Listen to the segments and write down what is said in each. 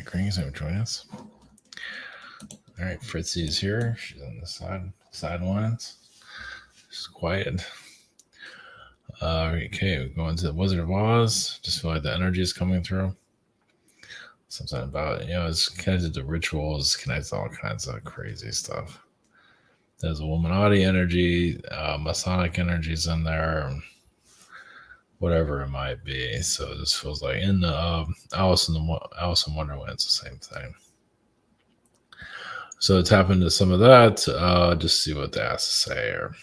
right, Green's gonna join us. All right, Fritzy's here. She's on the sidelines. She's quiet. Okay, we're going to the Wizard of Oz. Just feel like the energy is coming through. Something about it's connected to rituals, connected to all kinds of crazy stuff. There's a Illuminati energy, Masonic energies in there, whatever it might be. So this feels like in the Alice in Wonderland, it's the same thing. So tap into some of that. Just see what they have to say or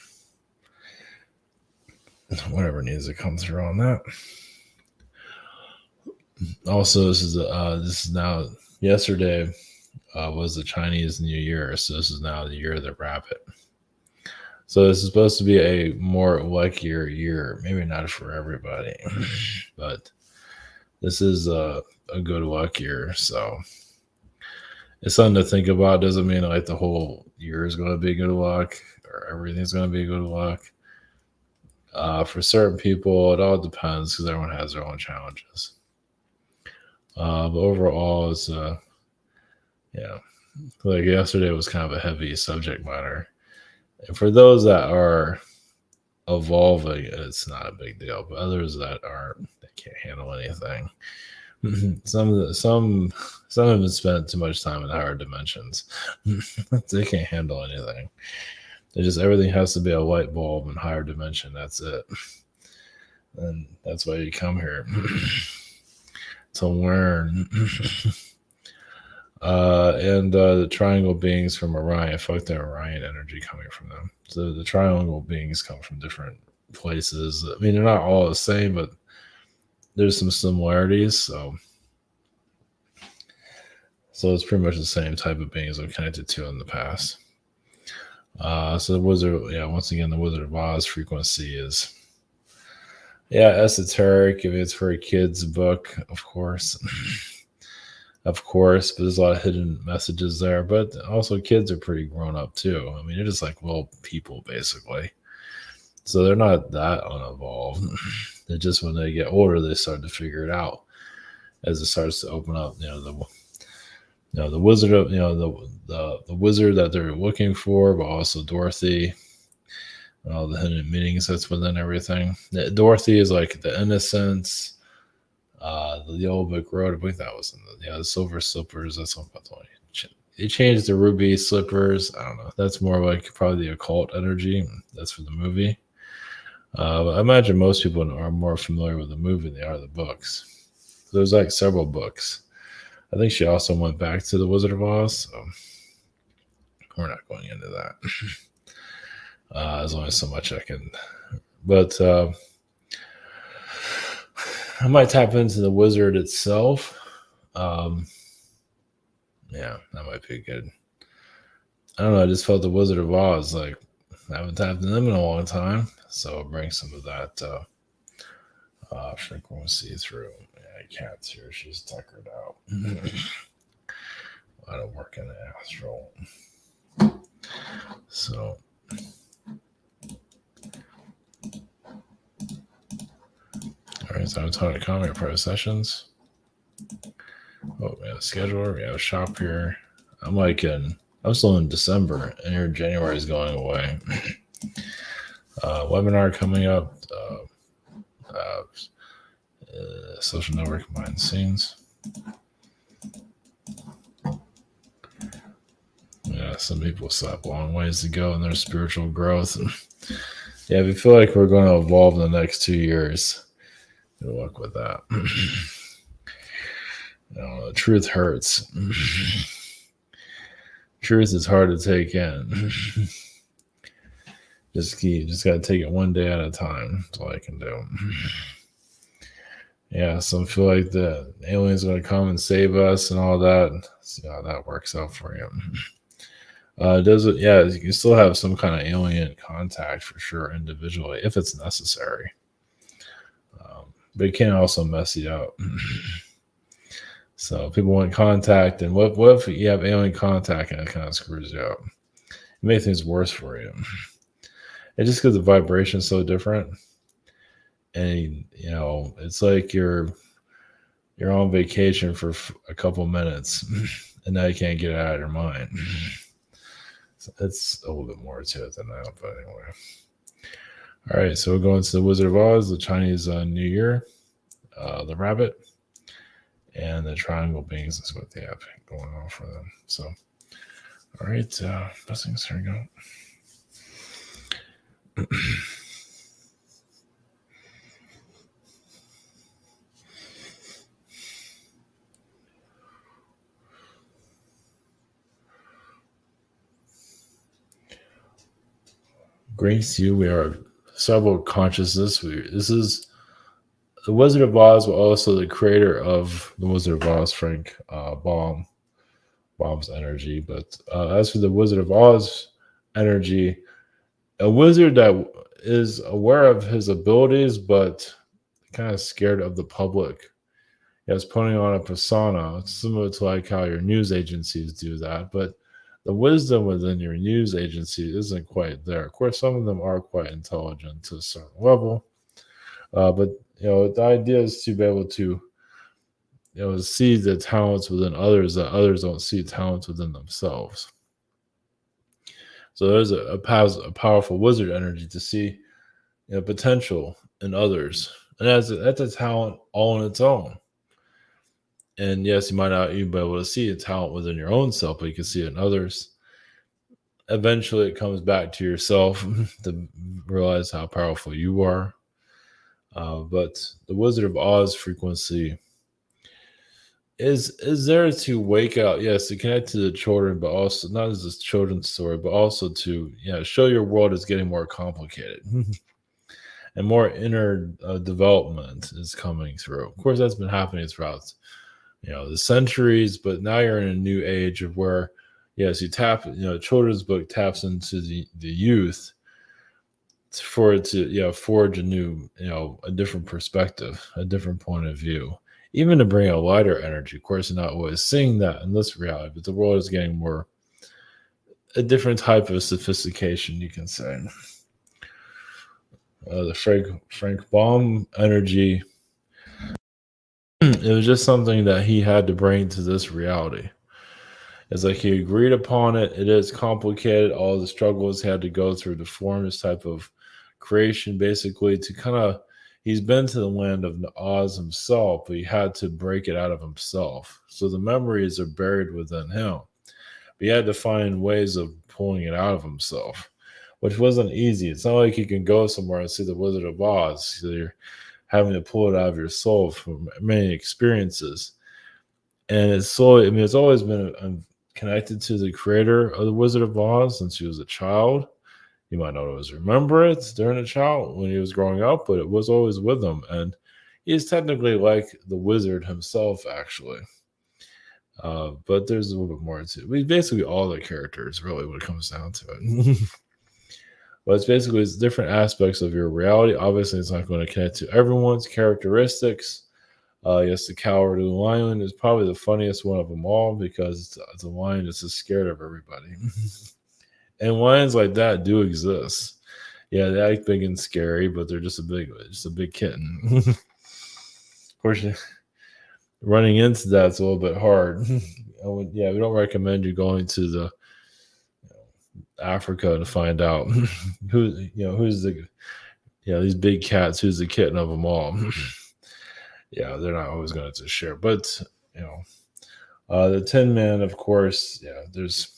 whatever needs to come through on that. Also, this is now yesterday was the Chinese New Year, so this is now the year of the rabbit. So this is supposed to be a more luckier year. Maybe not for everybody, but this is a good luck year. So it's something to think about. Doesn't mean like the whole year is going to be good luck or everything's going to be good luck. For certain people, it all depends because everyone has their own challenges. But overall, it's like yesterday was kind of a heavy subject matter. And for those that are evolving, it's not a big deal. But others that aren't, they can't handle anything. Some have spent too much time in higher dimensions. They can't handle anything. Everything has to be a light bulb in higher dimension. That's it. And that's why you come here to learn. And the triangle beings from Orion, I feel like the Orion energy coming from them. So the triangle beings come from different places. I mean, they're not all the same, but there's some similarities. So it's pretty much the same type of beings I'm connected to in the past. So the Wizard, once again, the Wizard of Oz frequency is, esoteric. If it's for a kid's book, of course. Of course, but there's a lot of hidden messages there. But also, kids are pretty grown up too. I mean, they're just like people, basically. So they're not that unevolved. They're just when they get older, they start to figure it out as it starts to open up. The wizard of the wizard that they're looking for, but also Dorothy. All the hidden meanings that's within everything. Dorothy is like the innocence. The Yellow Brick Road, I believe that was in the silver slippers. That's what they changed the ruby slippers. I don't know. That's more like probably the occult energy. That's for the movie. I imagine most people are more familiar with the movie than they are the books. There's like several books. I think she also went back to the Wizard of Oz. So we're not going into that. There's only so much I can. But I might tap into the wizard itself. That might be good. I don't know. I just felt the Wizard of Oz. Like, I haven't tapped into them in a long time. So I'll bring some of that frequency through. Cat's here. She's tuckered out. A lot of work in the astral. So. All right, so I'm talking to comment pro sessions. Oh, we have a scheduler. We have a shop here. I'm still in December, and here January is going away. Webinar coming up. Social network behind the scenes. Some people still have long ways to go in their spiritual growth. We feel like we're going to evolve in the next 2 years. Good luck with that. The truth hurts. Truth is hard to take in. Just got to take it one day at a time. That's all I can do. So I feel like the aliens are going to come and save us and all that. See how that works out for you. You can still have some kind of alien contact for sure individually if it's necessary. But it can also mess you up. So people want contact, and what if you have alien contact and it kind of screws you up? It makes things worse for you. And just because the vibration is so different, and it's like you're you're on vacation for a couple minutes, and now you can't get it out of your mind. So it's a little bit more to it than that, but anyway. All right, so we're going to the Wizard of Oz, the Chinese New Year, the rabbit, and the triangle beings is what they have going on for them. So, all right, blessings. Here we go. Grace you, we are several consciousness. This is the Wizard of Oz, but also the creator of the Wizard of Oz, Frank Baum's energy. But as for the Wizard of Oz energy, a wizard that is aware of his abilities, but kind of scared of the public. It's putting on a persona. It's similar to like how your news agencies do that, but the wisdom within your news agency isn't quite there. Of course, some of them are quite intelligent to a certain level, but the idea is to be able to see the talents within others that others don't see talents within themselves. So there's a powerful wizard energy to see potential in others, and that's a talent all on its own. And yes, you might not even be able to see a talent within your own self, but you can see it in others. Eventually, it comes back to yourself to realize how powerful you are. But the Wizard of Oz frequency is there to wake up, yes, to connect to the children, but also not as a children's story, but also to show your world is getting more complicated. And more inner development is coming through. Of course, that's been happening throughout the centuries, but now you're in a new age of where yes, you tap children's book taps into the youth for it to forge a new a different perspective, a different point of view, even to bring a lighter energy. Of course, you're not always seeing that in this reality, but the world is getting more a different type of sophistication, you can say. The Frank Baum energy, it was just something that he had to bring to this reality. It's like he agreed upon it. It is complicated. All the struggles he had to go through to form this type of creation, basically, to kind of, he's been to the land of Oz himself, but he had to break it out of himself. So the memories are buried within him. But he had to find ways of pulling it out of himself, which wasn't easy. It's not like you can go somewhere and see the Wizard of Oz. So you're having to pull it out of your soul from many experiences. And it's slowly, it's always been connected to the creator of the Wizard of Oz since he was a child. You might not always remember it during a child when he was growing up, but it was always with him. And he's technically like the wizard himself, actually. But there's a little bit more to it. Basically all the characters, really, when it comes down to it. But it's different aspects of your reality. Obviously, it's not going to connect to everyone's characteristics. Yes, the cowardly lion is probably the funniest one of them all because it's a lion that's just scared of everybody. And lions like that do exist. Yeah, they act big and scary, but they're just a big kitten. Of course, running into that's a little bit hard. We don't recommend you going to the Africa to find out who's these big cats, who's the kitten of them all. They're not always going to share, but the Tin Man, of course, there's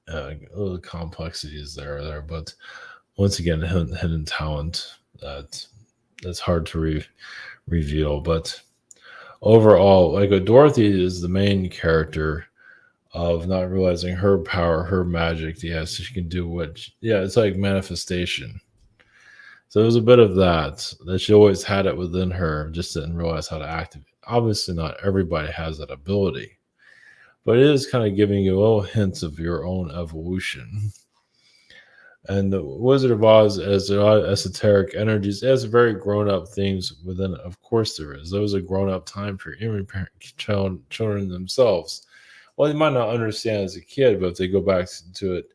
little complexities there, but once again, hidden talent that's hard to reveal. But overall, like Dorothy is the main character of not realizing her power, her magic. Yes, she can do it's like manifestation. So there's a bit of that she always had it within her, just didn't realize how to activate. Obviously, not everybody has that ability, but it is kind of giving you little hints of your own evolution. And the Wizard of Oz, as a lot of esoteric energies, has very grown-up themes within it. Of course there is. Those are grown-up time for even children themselves. Well, they might not understand as a kid, but if they go back to it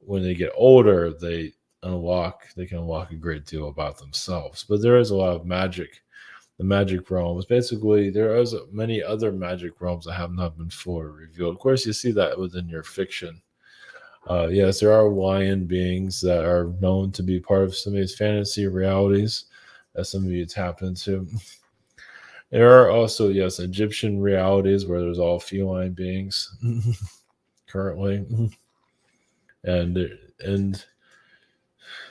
when they get older, they can unlock a great deal about themselves. But there is a lot of magic the magic realms. Basically, there are many other magic realms that have not been fully revealed. Of course, you see that within your fiction. Yes, there are lion beings that are known to be part of some of these fantasy realities that some of you tap into. There are also, yes, Egyptian realities where there's all feline beings currently, and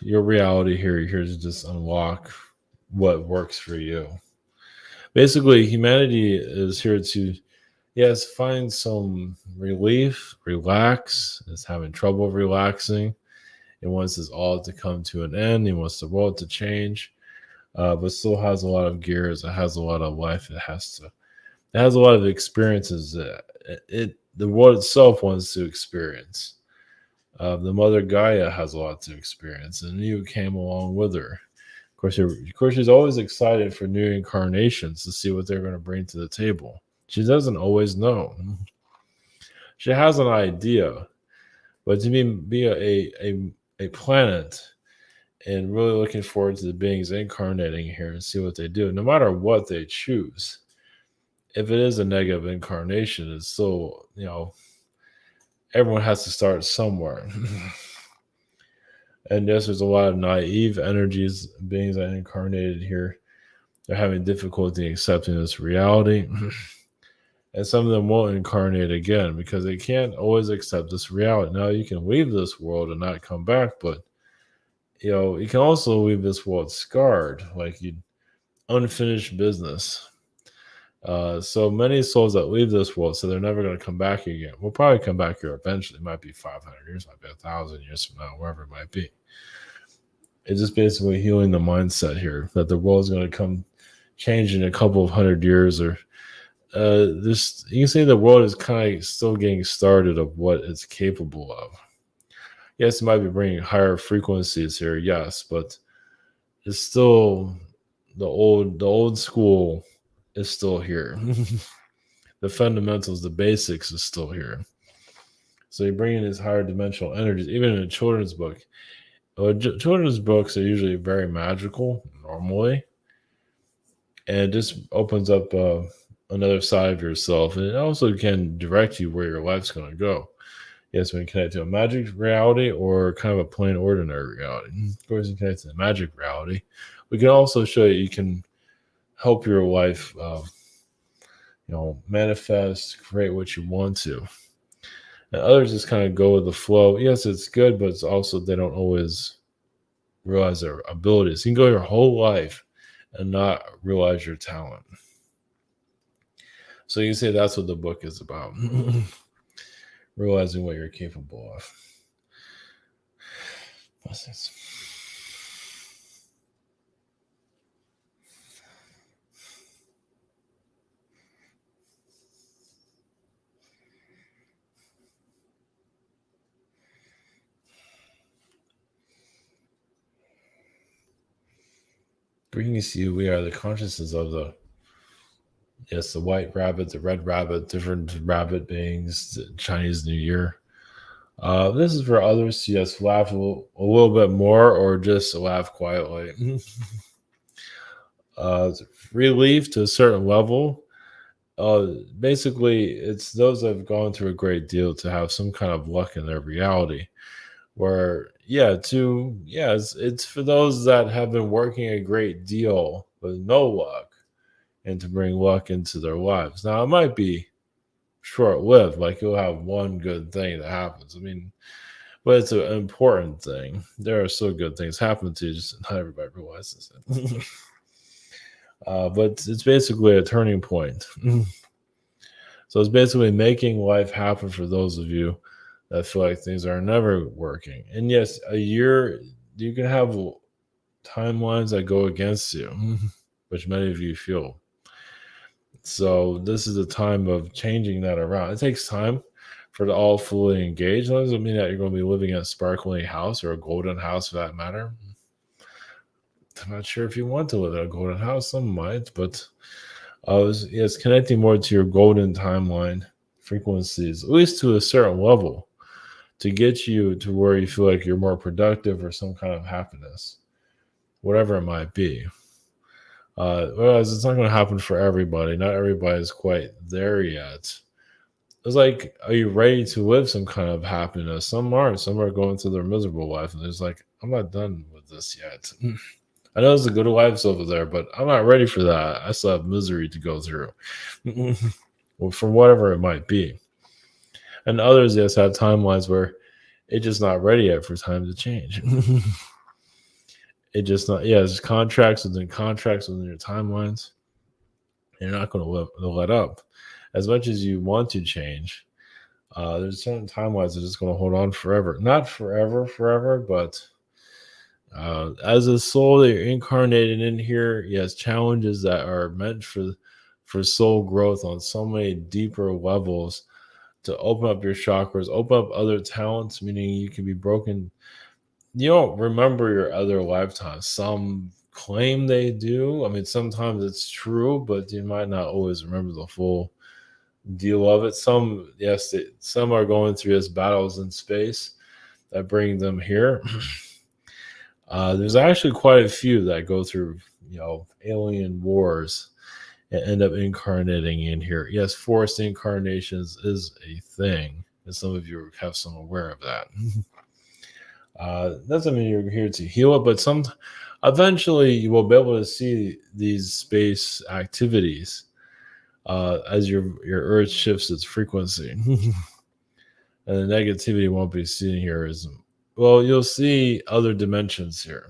your reality here, you're here to just unlock what works for you. Basically, humanity is here to, yes, find some relief, relax. It's having trouble relaxing. It wants this all to come to an end. It wants the world to change, but still has a lot of gears. It has a lot of life. It has a lot of experiences that the world itself wants to experience. The mother Gaia has a lot to experience, and you came along with her. Of course, she's always excited for new incarnations to see what they're going to bring to the table. She doesn't always know. She has an idea, but to be a planet and really looking forward to the beings incarnating here and see what they do, no matter what they choose. If it is a negative incarnation, it's still, everyone has to start somewhere. And yes, there's a lot of naive energies, beings that incarnated here. They're having difficulty accepting this reality. And some of them won't incarnate again because they can't always accept this reality. Now, you can leave this world and not come back, but you can also leave this world scarred, like you unfinished business. So many souls that leave this world, so they're never going to come back again. We'll probably come back here eventually. It might be 500 years, might be 1,000 years from now, wherever it might be. It's just basically healing the mindset here that the world is going to come change in a couple of 100 years, or this. You can say the world is kind of still getting started of what it's capable of. Yes, it might be bringing higher frequencies here, yes, but it's still the old school is still here. The fundamentals, the basics is still here. So you bring in these higher dimensional energies, even in a children's book. Children's books are usually very magical normally, and it just opens up another side of yourself, and it also can direct you where your life's going to go. Yes, when you connect to a magic reality or kind of a plain ordinary reality. Of course, you connect to the magic reality. We can also show you can help your life, manifest, create what you want to. And others just kind of go with the flow. Yes, it's good, but it's also they don't always realize their abilities. You can go your whole life and not realize your talent. So you can say that's what the book is about. Realizing what you're capable of. Blessings. Brings you, we are the consciousness of the white rabbit, the red rabbit, different rabbit beings, the Chinese New Year. This is for others to just laugh a little bit more or just laugh quietly. Relief to a certain level. Basically, it's those that have gone through a great deal to have some kind of luck in their reality. Where, it's for those that have been working a great deal with no luck and to bring luck into their lives. Now, it might be short lived, like you'll have one good thing that happens. But it's an important thing. There are still good things happen to you, just not everybody realizes it. But it's basically a turning point. So it's basically making life happen for those of you that feel like things are never working. And yes, a year, you can have timelines that go against you, which many of you feel. So this is a time of changing that around. It takes time for it all fully engage. That doesn't mean that you're going to be living in a sparkling house or a golden house for that matter. I'm not sure if you want to live in a golden house. Some might, but it's connecting more to your golden timeline frequencies, at least to a certain level, to get you to where you feel like you're more productive or some kind of happiness, whatever it might be. Whereas it's not going to happen for everybody. Not everybody is quite there yet. It's like, are you ready to live some kind of happiness? Some aren't. Some are going through their miserable life, and it's like, I'm not done with this yet. I know there's a good lives over there, but I'm not ready for that. I still have misery to go through, well, for whatever it might be. And others, yes, have timelines where it's just not ready yet for time to change. It just not, yeah, there's contracts within your timelines. You're not going to let up as much as you want to change. There's certain timelines that are just going to hold on forever. Not forever, but as a soul that you're incarnated in here, yes, challenges that are meant for soul growth on so many deeper levels to open up your chakras, open up other talents, meaning you can be broken. You don't remember your other lifetimes. Some claim they do. I mean, sometimes it's true, but you might not always remember the full deal of it. Some, yes, some are going through this battles in space that bring them here. There's actually quite a few that go through, alien wars and end up incarnating in here. Yes, forced incarnations is a thing, and some of you have some aware of that. Doesn't mean you're here to heal it, but eventually you will be able to see these space activities as your Earth shifts its frequency, and the negativity won't be seen here. Well, you'll see other dimensions here.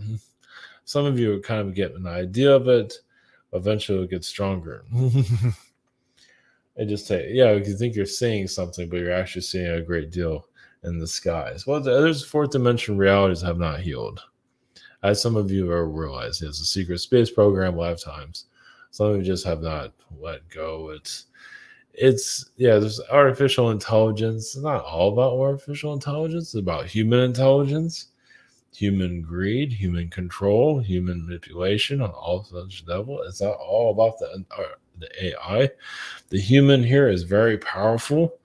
Some of you will kind of get an idea of it. Eventually, it'll get stronger. And just say, yeah, you think you're seeing something, but you're actually seeing a great deal in the skies. Well, there's fourth dimension realities have not healed. As some of you have realized, it's a secret space program lifetimes. Some of you just have not let go. There's artificial intelligence. It's not all about artificial intelligence. It's about human intelligence, human greed, human control, human manipulation on all such level. It's not all about the AI. The human here is very powerful.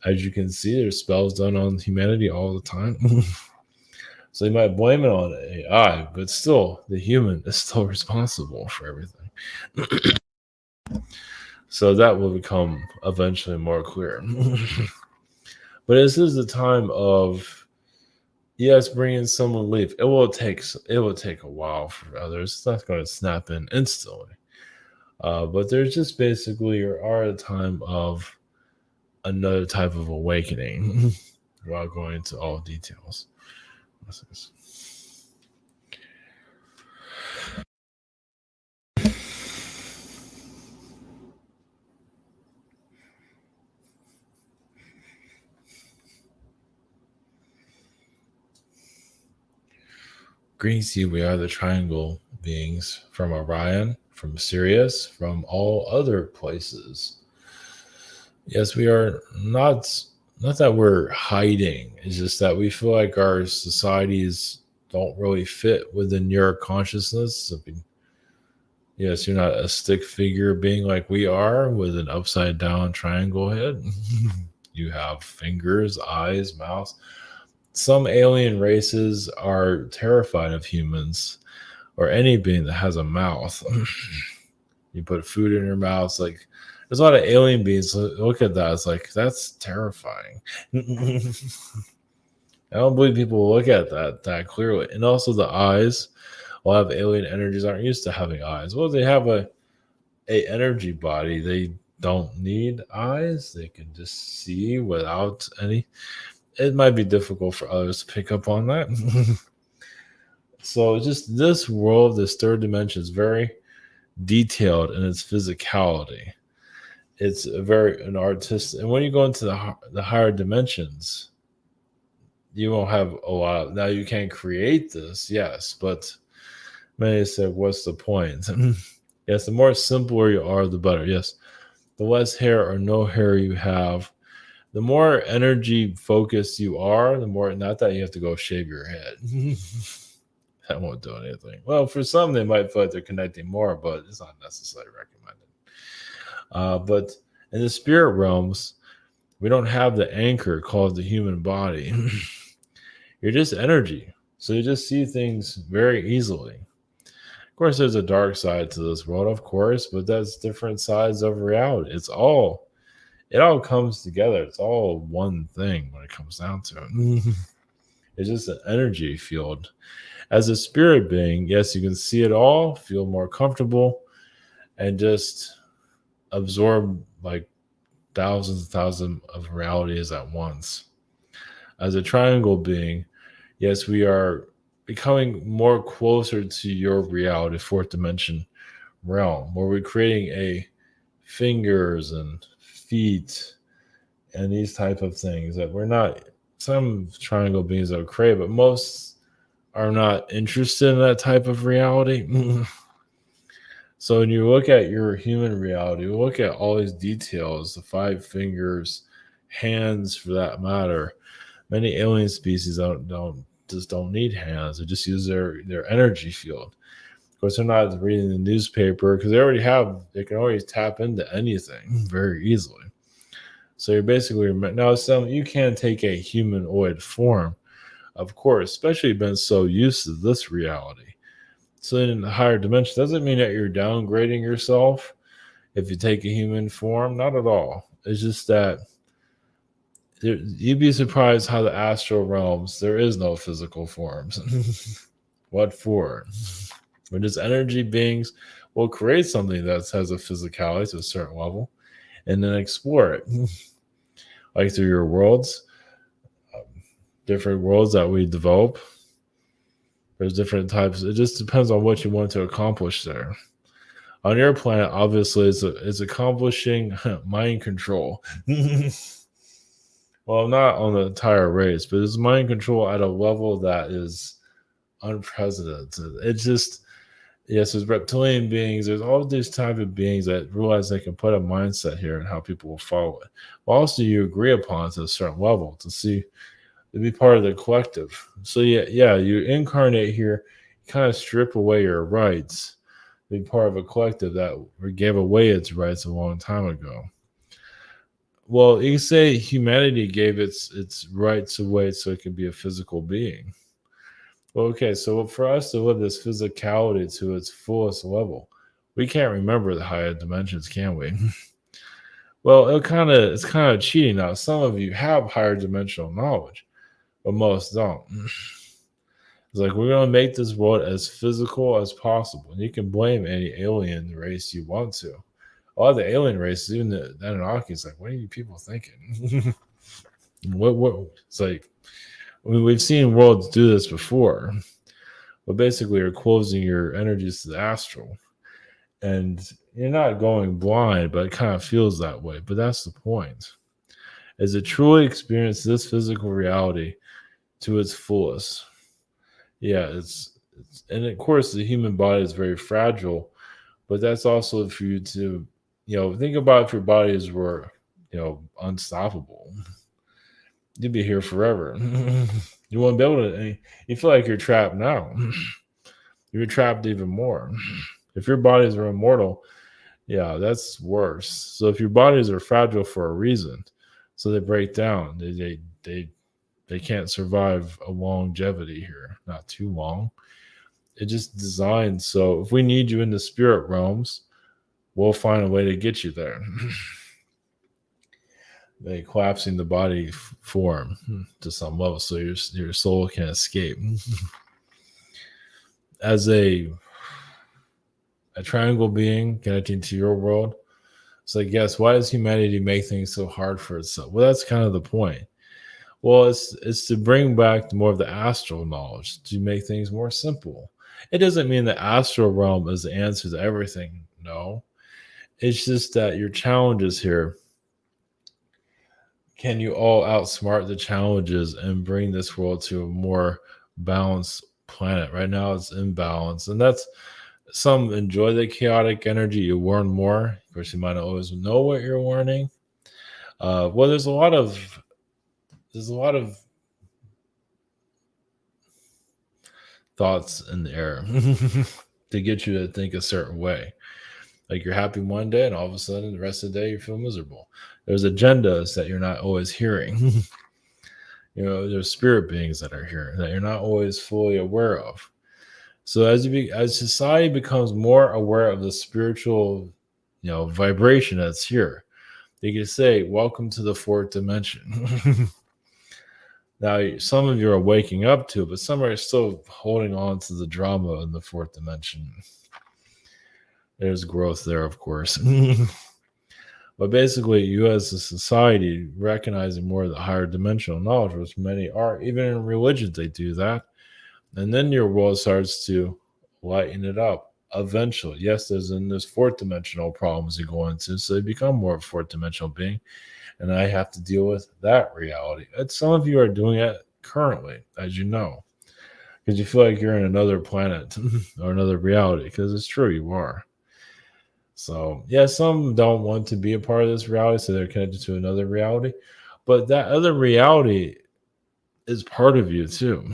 As you can see, there's spells done on humanity all the time. So you might blame it on AI, but still, the human is still responsible for everything. So that will become eventually more clear. But this is the time of, yes, bringing someone leave. It will take a while for others. It's not going to snap in instantly. But there's just basically a time of another type of awakening without going into all details. Greetings to you. We are the triangle beings from Orion, from Sirius, from all other places. Yes, we are not that we're hiding. It's just that we feel like our societies don't really fit within your consciousness. Yes, you're not a stick figure being like we are with an upside down triangle head. You have fingers, eyes, mouth. Some alien races are terrified of humans or any being that has a mouth. You put food in your mouth. Like, there's a lot of alien beings. Look at that. It's like, that's terrifying. I don't believe people will look at that clearly. And also the eyes. A lot of alien energies aren't used to having eyes. Well, they have a energy body. They don't need eyes. They can just see without any. It might be difficult for others to pick up on that. So just this world, this third dimension is very detailed in its physicality. It's an artist. And when you go into the higher dimensions, you won't have a lot of, now you can create this, yes, but many say, what's the point? Yes, the more simpler you are, the better. Yes, the less hair or no hair you have, the more energy focused you are, the more, not that you have to go shave your head. That won't do anything. Well, for some, they might feel like they're connecting more, but it's not necessarily recommended. But in the spirit realms, we don't have the anchor called the human body. You're just energy. So you just see things very easily. course, there's a dark side to this world, of course, but that's different sides of reality. It all comes together. It's all one thing when it comes down to it. It's just an energy field. As a spirit being, yes, you can see it all, feel more comfortable, and just absorb like thousands and thousands of realities at once. As a triangle being, yes, we are becoming more closer to your reality, fourth dimension realm, where we're creating a fingers and feet and these type of things that we're not. Some triangle beings are created, but most are not interested in that type of reality. So when you look at your human reality, you look at all these details, the five fingers, hands for that matter. Many alien species don't need hands. They just use their energy field. Of course, they're not reading the newspaper because they can always tap into anything very easily. So you're basically now some you can take a humanoid form, of course, especially been so used to this reality. So in the higher dimension doesn't mean that you're downgrading yourself if you take a human form. Not at all. It's just that you'd be surprised how the astral realms there is no physical forms. What for? We're just energy beings. We'll create something that has a physicality to a certain level, and then explore it, like through your worlds, um, different worlds that we develop. There's different types. It just depends on what you want to accomplish there. On your planet, obviously, it's accomplishing mind control. Well, not on the entire race, but it's mind control at a level that is unprecedented. It's just, yes, there's reptilian beings. There's all these type of beings that realize they can put a mindset here and how people will follow it. But also, you agree upon to a certain level to be part of the collective. So yeah, you incarnate here, kind of strip away your rights, be part of a collective that gave away its rights a long time ago. Well, you can say humanity gave its rights away so it could be a physical being. Well, okay, so for us to live this physicality to its fullest level, we can't remember the higher dimensions, can we? Well, it's kind of cheating now. Some of you have higher dimensional knowledge, but most don't. It's like we're gonna make this world as physical as possible. And you can blame any alien race you want to. A lot of the alien races, even the Anunnaki, is like, what are you people thinking? what it's like we've seen worlds do this before, but basically you're closing your energies to the astral. And you're not going blind, but it kind of feels that way. But that's the point. Is to truly experience this physical reality to its fullest. Yeah, it's and of course the human body is very fragile, but that's also for you to, think about if your bodies were, unstoppable. You'd be here forever. You won't be able to. You feel like you're trapped now. You're trapped even more. If your bodies are immortal, yeah, that's worse. So if your bodies are fragile for a reason, so they break down. They can't survive a longevity here. Not too long. It just designed so if we need you in the spirit realms, we'll find a way to get you there. They collapsing the body form to some level, so your soul can escape. As a triangle being connecting to your world, it's like, yes, why does humanity make things so hard for itself? Well, that's kind of the point. Well, it's to bring back more of the astral knowledge to make things more simple. It doesn't mean the astral realm is the answer to everything. No, it's just that your challenges here. Can you all outsmart the challenges and bring this world to a more balanced planet? Right now, it's imbalance, and that's some enjoy the chaotic energy. You learn more. Of course, you might not always know what you're learning. Well, there's a lot of thoughts in the air to get you to think a certain way. Like you're happy one day, and all of a sudden, the rest of the day, you feel miserable. There's agendas that you're not always hearing. There's spirit beings that are here that you're not always fully aware of. So as society becomes more aware of the spiritual, vibration that's here, they can say, "Welcome to the fourth dimension." Now, some of you are waking up to it, but some are still holding on to the drama in the fourth dimension. There's growth there, of course. But basically, you as a society recognizing more of the higher dimensional knowledge, which many are, even in religions, they do that. And then your world starts to lighten it up eventually. Yes, there's in this fourth dimensional problems you go into, so you become more of a fourth dimensional being. And I have to deal with that reality. And some of you are doing it currently, as you know, because you feel like you're in another planet or another reality, because it's true, you are. So, yeah, some don't want to be a part of this reality, so they're connected to another reality. But that other reality is part of you too.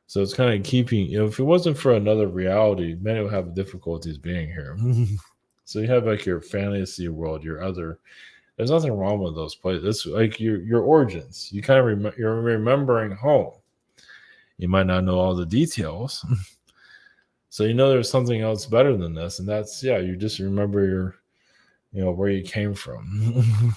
So it's kind of keeping, if it wasn't for another reality, many would have difficulties being here. So you have like your fantasy world, your other. There's nothing wrong with those places. It's like your origins. You kind of you're remembering home. You might not know all the details, so there's something else better than this, and that's you just remember where you came from.